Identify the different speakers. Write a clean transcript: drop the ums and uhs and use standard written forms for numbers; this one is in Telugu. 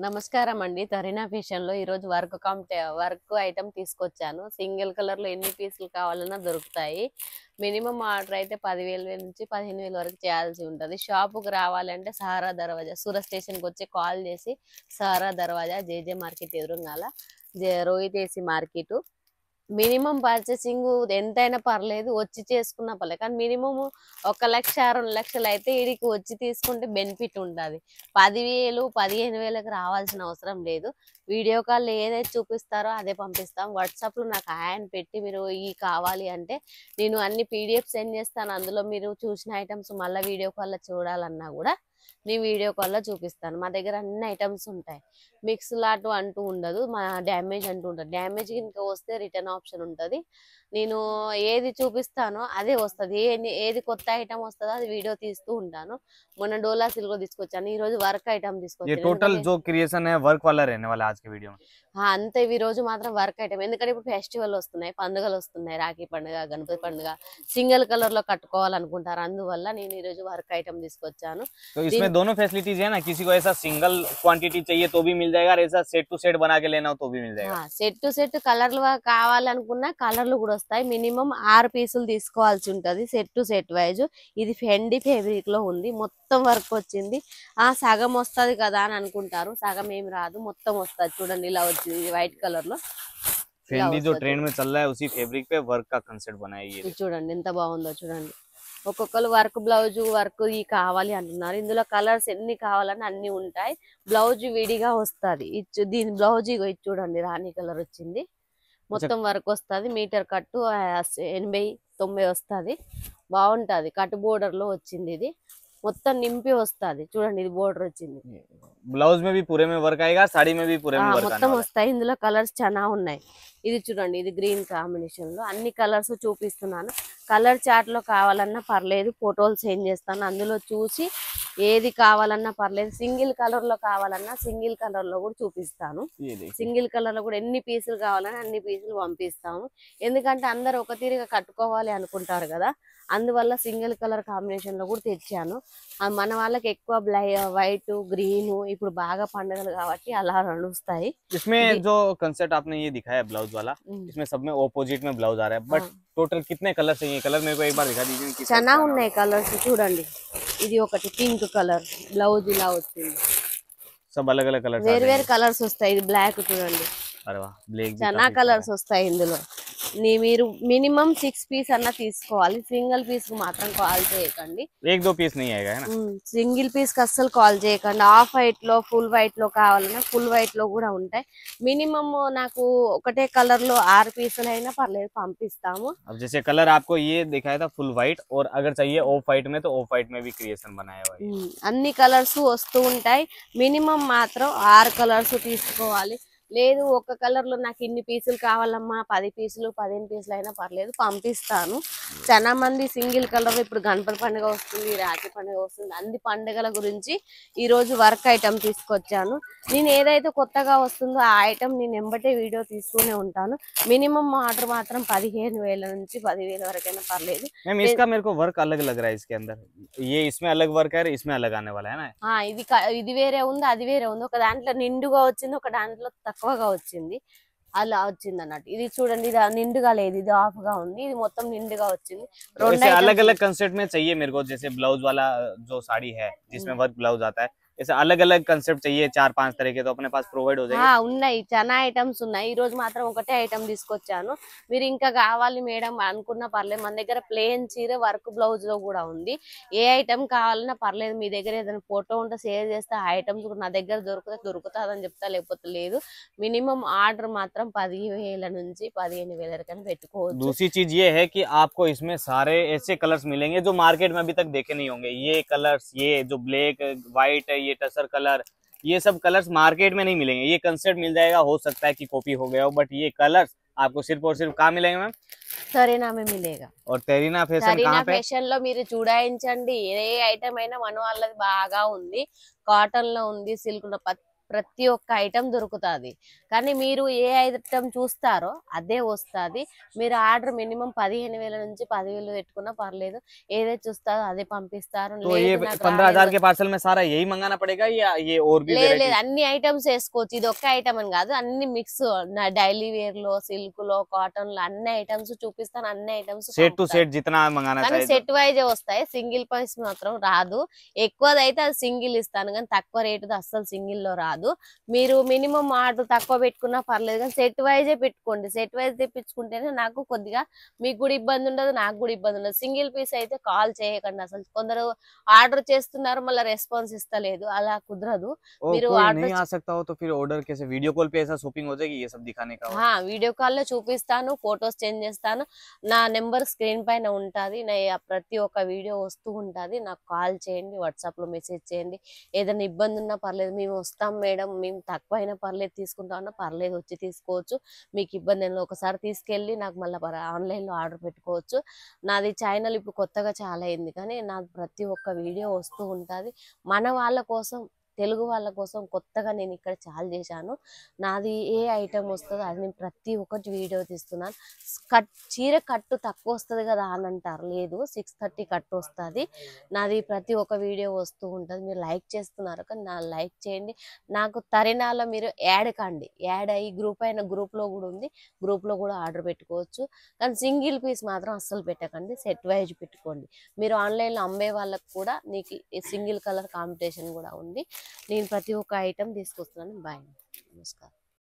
Speaker 1: నమస్కారం అండి. తరీనా ఫ్యాషన్ లో ఈ రోజు వర్క్ ఐటమ్ తీసుకొచ్చాను. సింగిల్ కలర్ లో ఎన్ని పీసులు కావాలన్నా దొరుకుతాయి. మినిమం ఆర్డర్ అయితే 10,000 నుంచి 15,000 వరకు చేయాల్సి ఉంటది. షాపుకు రావాలంటే సహారా దర్వాజా సూరత్ స్టేషన్ కి వచ్చి కాల్ చేసి సహారా దర్వాజా జేజే మార్కెట్ ఎదురుంగాల Rohit AC market minimum purchasing ఎంతైనా పర్లేదు వచ్చి చేసుకున్నా పర్లేదు, కానీ మినిమం 1,00,000 2,00,000 అయితే ఇడికి వచ్చి తీసుకుంటే బెనిఫిట్ ఉంటుంది. 10,000 15,000కి రావాల్సిన అవసరం లేదు. వీడియో కాల్ ఏదైతే చూపిస్తారో అదే పంపిస్తాం. వాట్సాప్లో నాకు ఆయన పెట్టి మీరు ఈ కావాలి అంటే నేను అన్ని పీడిఎఫ్ సెండ్ చేస్తాను. అందులో మీరు చూసిన ఐటమ్స్ మళ్ళీ వీడియో కాల్లో చూడాలన్నా కూడా నేను వీడియో కాల్లో చూపిస్తాను. మా దగ్గర అన్ని ఐటమ్స్ ఉంటాయి. మిక్స్ లాట్ అంటూ ఉండదు, మా డ్యామేజ్ అంటూ ఉంటుంది. డ్యామేజ్ ఇంకా వస్తే రిటర్న్ ఆప్షన్ ఉంటుంది. నేను ఏది చూపిస్తానో అదే వస్తుంది. ఏది కొత్త ఐటమ్ వస్తుందో అది వీడియో తీస్తూ ఉంటాను. మొన్న డోలా సిల్క్ తీసుకొచ్చాను, ఈ రోజు వర్క్ ఐటమ్
Speaker 2: ये
Speaker 1: తీసుకొచ్చాను.
Speaker 2: टोटल जो क्रिएशन है वर्क वाला रहने वाला है आज के वीडियो में।
Speaker 1: అంతే ఈ రోజు మాత్రం వర్క్ ఐటమ్, ఎందుకంటే ఇప్పుడు ఫెస్టివల్ వస్తున్నాయి, పండుగలు వస్తున్నాయి, రాఖీ పండుగ, గణపతి పండుగ, సింగిల్ కలర్ లో కట్టుకోవాలనుకుంటారు. అందువల్ల నేను ఈ రోజు వర్క్ ఐటమ్ తీసుకొచ్చాను.
Speaker 2: तो इसमें दोनों फैसिलिटीज है ना, किसी को ऐसा सिंगल क्वांटिटी चाहिए तो भी मिल जाएगा, और ऐसा सेट टू सेट बना के लेना हो तो भी मिल जाएगा।
Speaker 1: సెట్ టు సెట్ కలర్లు కావాలనుకున్నా కలర్లు కూడా వస్తాయి. మినిమం 6 పీసులు తీసుకోవాల్సి ఉంటది సెట్ టు సెట్ వైజ్. ఇది ఫెండి ఫేబ్రిక్ లో ఉంది, మొత్తం వర్క్ వచ్చింది. సగం వస్తది కదా అని అనుకుంటారు, సగం ఏమి రాదు, మొత్తం వస్తది. చూడండి ఇలా వచ్చింది వైట్ కలర్ లో.
Speaker 2: फेंडी जो ट्रेंड में चल रहा है उसी फैब्रिक पे वर्क का कंसेप्ट बनाया ये।
Speaker 1: ఇది చూడండి ఎంత బాగుందో చూడండి. ఒక్కొక్కరు వర్క్ బ్లౌజ్ వర్క్ ఈ కావాలి అంటున్నారు. ఇందులో కలర్స్ ఎన్ని కావాలని అన్ని ఉంటాయి. బ్లౌజ్ విడిగా వస్తుంది. దీని బ్లౌజ్ ఇది చూడండి రాణి కలర్ వచ్చింది, మొత్తం వర్క్ వస్తుంది. మీటర్ కట్టు 80-90 వస్తుంది. బాగుంటది. కట్ బోర్డర్ లో వచ్చింది. ఇది మొత్తం నింపి వస్తుంది. చూడండి ఇది బోర్డర్ వచ్చింది.
Speaker 2: ब्लाउज में भी पूरे में वर्क आएगा, साड़ी में भी पूरे में वर्क आने
Speaker 1: మొత్తం
Speaker 2: वाला है।
Speaker 1: వస్తాయి. ఇందులో కలర్స్ చాలా ఉన్నాయి. ఇది చూడండి, ఇది గ్రీన్ కాంబినేషన్ లో అన్ని కలర్స్ చూపిస్తున్నాను. కలర్ చార్ట్ లో కావాలన్నా పర్లేదు, ఫోటోలు సెండ్ చేస్తాను. అందులో చూసి ఏది కావాలన్నా పర్లేదు. సింగిల్ కలర్ లో కావాలన్నా సింగిల్ కలర్ లో కూడా చూపిస్తాను.
Speaker 2: ये देखिए
Speaker 1: సింగిల్ కలర్ లో కూడా ఎన్ని పీసులు కావాలని అన్ని పీసులు పంపిస్తాము. ఎందుకంటే అందరు ఒక తీరుగా కట్టుకోవాలి అనుకుంటారు కదా, అందువల్ల సింగిల్ కలర్ కాంబినేషన్ లో కూడా తెచ్చాను. మన వాళ్ళకి ఎక్కువ వైట్ గ్రీన్ ఇప్పుడు బాగా పండుగలు కాబట్టి అలా నడుస్తాయి.
Speaker 2: इसमें जो कंसेप्ट आपने ये दिखाया ब्लाउज वाला, इसमें सब में ऑपोजिट में ब्लाउज आ रहा है, बट टोटल कितने कलर चाहिए? कलर मेरे को एक बार दिखा दीजिए कि
Speaker 1: చాలా ఉన్నాయి కలర్స్. చూడండి ఇది ఒకటి పింక్ కలర్ బ్లౌజ్ ఇలా వచ్చింది.
Speaker 2: सब अलग अलग कलर
Speaker 1: వేరు వేరు కలర్స్ వస్తాయి. ఇది బ్లాక్ చూడండి,
Speaker 2: अरे वाह, ब्लैक भी
Speaker 1: చాలా
Speaker 2: काफी
Speaker 1: కలర్స్ వస్తాయి ఇందులో. మీరు మినిమం 6 పీస్ అన్న తీసుకోవాలి. సింగిల్ పీస్ కు మాత్రం కాల్ చేయకండి.
Speaker 2: एक दो पीस नहीं आएगा है ना।
Speaker 1: సింగిల్ పీస్ కి అస్సలు కాల్ చేయకండి. హాఫ్ వైట్ లో ఫుల్ వైట్ లో కావాలన్నా ఫుల్ వైట్ లో కూడా ఉంటాయి. మినిమం నాకు ఒకటే కలర్ లో 6 పీసులు అయినా పర్లేదు పంపిస్తాము.
Speaker 2: अब जैसे कलर आपको ये दिखाया था फुल व्हाइट, और अगर चाहिए ऑफ व्हाइट में तो ऑफ व्हाइट में भी क्रिएशन बनाया हुआ है।
Speaker 1: అన్ని కలర్స్ వస్తూ ఉంటాయి. మినిమం మాత్రం 6 కలర్స్ తీసుకోవాలి. లేదు ఒక కలర్ లో నాకు ఇన్ని పీసులు కావాలమ్మా, 10 పీసులు 15 పీసులు అయినా పర్లేదు పంపిస్తాను. చాలా మంది సింగిల్ కలర్, ఇప్పుడు గణపతి పండుగ వస్తుంది, రాఖీ పండుగ వస్తుంది, అన్ని పండుగల గురించి ఈ రోజు వర్క్ ఐటమ్ తీసుకొచ్చాను. నేను ఏదైతే కొత్తగా వస్తుందో ఆ ఐటమ్ నేను ఎంబటే వీడియో తీసుకునే ఉంటాను. మినిమం ఆర్డర్ మాత్రం 15,000 నుంచి 10,000 వరకైనా పర్లేదు.
Speaker 2: मैम इसका मेरे को वर्क अलग लग रहा है इसके अंदर, ये इसमें अलग वर्क है, इसमें अलग आने वाला है ना।
Speaker 1: ఇది వేరే ఉంది, అది వేరే ఉంది. ఒక దాంట్లో నిండుగా వచ్చింది, ఒక దాంట్లో తక్కువగా వచ్చింది, అలా వచ్చింది అన్నట్టు. ఇది చూడండి, ఇది నిండుగా లేదు, ఇది ఆఫ్ గా ఉంది, ఇది మొత్తం నిండుగా వచ్చింది.
Speaker 2: अलग अलग कंसेप्ट में चाहिए मेरे को, जैसे ब्लाउज वाला जो साड़ी है जिसमें वर्क ब्लाउज आता है, ऐसे अलग अलग कंसेप्ट चाहिए 4-5 तरह के, तो अपने पास प्रोवाइड हो जाएगा।
Speaker 1: ఉన్నాయి, చాలా ఐటమ్స్ ఉన్నాయి. ఈ రోజు మాత్రం ఒకటే ఐటమ్ తీసుకొచ్చాను. మీరు ఇంకా కావాలి మేడం అనుకున్నా పర్లేదు, మన దగ్గర ప్లేన్ చీర వర్క్ బ్లౌజ్ లో కూడా ఉంది. ఏ ఐటమ్ కావాలన్నా పర్లేదు, మీ దగ్గర ఏదైనా ఫోటో ఉంటే షేర్ చేస్తే ఆ ఐటమ్స్ నా దగ్గర దొరుకుతుందని చెప్తా, లేకపోతే లేదు. మినిమం ఆర్డర్ మాత్రం 10,000 నుంచి 15,000 వరకు పెట్టుకోవచ్చు.
Speaker 2: दूसरी चीज ये है कि आपको इसमें सारे ऐसे कलर्स मिलेंगे जो मार्केट में अभी तक देखे नहीं होंगे। ये कलर्स, ये जो ब्लैक व्हाइट, ये टसर कलर, ये सब कलर्स मार्केट में नहीं मिलेंगे। ये कंसेप्ट मिल जाएगा, हो सकता है कि कॉपी हो गया हो, बट ये कलर्स आपको सिर्फ और सिर्फ कहाँ मिलेंगे मैम?
Speaker 1: సరేనా మిలేగా.
Speaker 2: और तेरीना फैशन
Speaker 1: తరీనా
Speaker 2: कहाँ पे?
Speaker 1: ఫ్యాషన్ లో మీరు చూడాయించండి. ఏ ఐటమ్ అయినా మన వాళ్ళది బాగా ఉంది. కాటన్ లో ఉంది, సిల్క్ లో ప్రతి ఒక్క ఐటమ్ దొరుకుతుంది. కానీ మీరు ఏ ఐటమ్ చూస్తారో అదే వస్తుంది. మీరు ఆర్డర్ మినిమం 15,000 నుంచి 10,000 పెట్టుకున్నా పర్లేదు, ఏదైతే చూస్తారో అదే పంపిస్తారు.
Speaker 2: तो ये 15,000 के पार्सल में सारा यही मंगाना पड़ेगा या ये और भी
Speaker 1: లేదు
Speaker 2: वैरायटी?
Speaker 1: అన్ని ఐటమ్స్ వేసుకోవచ్చు. ఇది ఒక్క ఐటమ్ అని కాదు, అన్ని మిక్స్. నా డైలీ వేర్ లో, సిల్క్ లో, కాటన్ లో అన్ని ఐటమ్స్ చూపిస్తాను. అన్ని ఐటమ్స్
Speaker 2: सेट टू सेट जितना मंगाना
Speaker 1: కానీ
Speaker 2: चाहे
Speaker 1: సెట్ వైజ్ వస్తాయి, సింగిల్ పీస్ మాత్రం రాదు. ఎక్కువదైతే అది సింగిల్ ఇస్తాను, కానీ తక్కువ రేటుది అస్సలు సింగిల్ లో రాదు. మీరు మినిమం ఆర్డర్ తక్కువ పెట్టుకున్నా పర్లేదు, కానీ సెట్ వైజే పెట్టుకోండి. సెట్ వైజ్ తెప్పించుకుంటేనే నాకు కొద్దిగా మీకు కూడా ఇబ్బంది ఉండదు, నాకు కూడా ఇబ్బంది ఉండదు. సింగిల్ పీస్ అయితే కాల్ చేయకండి. అసలు కొందరు ఆర్డర్ చేస్తున్నారు, మళ్ళీ రెస్పాన్స్ ఇస్తలేదు, అలా కుదరదు.
Speaker 2: ओ
Speaker 1: మీరు
Speaker 2: कोई
Speaker 1: ఆర్డర్
Speaker 2: नहीं आ सकता हो तो फिर ऑर्डर कैसे, वीडियो कॉल पे ऐसा शॉपिंग हो जाएगी ये सब दिखाने का हो?
Speaker 1: వీడియో కాల్ లో చూపిస్తాను, ఫొటోస్ చేంజ్ చేస్తాను. నా నెంబర్ స్క్రీన్ పైన ఉంటది. నా ప్రతి ఒక్క వీడియో వస్తూ ఉంటది. నాకు కాల్ చేయండి, వాట్సాప్ లో మెసేజ్ చేయండి. ఏదైనా ఇబ్బంది ఉన్నా పర్లేదు, మేము వస్తాం మేడం, మేము తక్కువ అయినా పర్లేదు, తీసుకుంటామన్నా పర్లేదు, వచ్చి తీసుకోవచ్చు. మీకు ఇబ్బంది ఏం లేదు. ఒకసారి తీసుకెళ్ళి నాకు మళ్ళీ ఆన్లైన్ లో ఆర్డర్ పెట్టుకోవచ్చు. నాది ఛానల్ ఇప్పుడు కొత్తగా చాలా అయింది, కానీ నాకు ప్రతి ఒక్క వీడియో వస్తూ ఉంటది. మన వాళ్ళ కోసం, తెలుగు వాళ్ళ కోసం కొత్తగా నేను ఇక్కడ చాలా చేశాను. నాది ఏ ఐటమ్ వస్తుందో అది నేను ప్రతి ఒక్కటి వీడియో తీస్తున్నాను. చీర కట్టు తక్కువ వస్తుంది కదా అని అంటారు, లేదు, 630 కట్టు వస్తుంది. నాది ప్రతి ఒక్క వీడియో వస్తూ ఉంటుంది. మీరు లైక్ చేస్తున్నారు కానీ నా లైక్ చేయండి. నాకు తరినాలో మీరు యాడ్ కండి, యాడ్ అయ్యి గ్రూప్లో కూడా ఉంది, గ్రూప్లో కూడా ఆర్డర్ పెట్టుకోవచ్చు. కానీ సింగిల్ పీస్ మాత్రం అస్సలు పెట్టకండి, సెట్ వైజ్ పెట్టుకోండి. మీరు ఆన్లైన్లో అమ్మే వాళ్ళకు కూడా నీకు సింగిల్ కలర్ కాంపిటీషన్ కూడా ఉంది. నేను ప్రతి ఒక్క ఐటమ్ తీసుకొస్తున్నాను. బాయ్, నమస్కారం.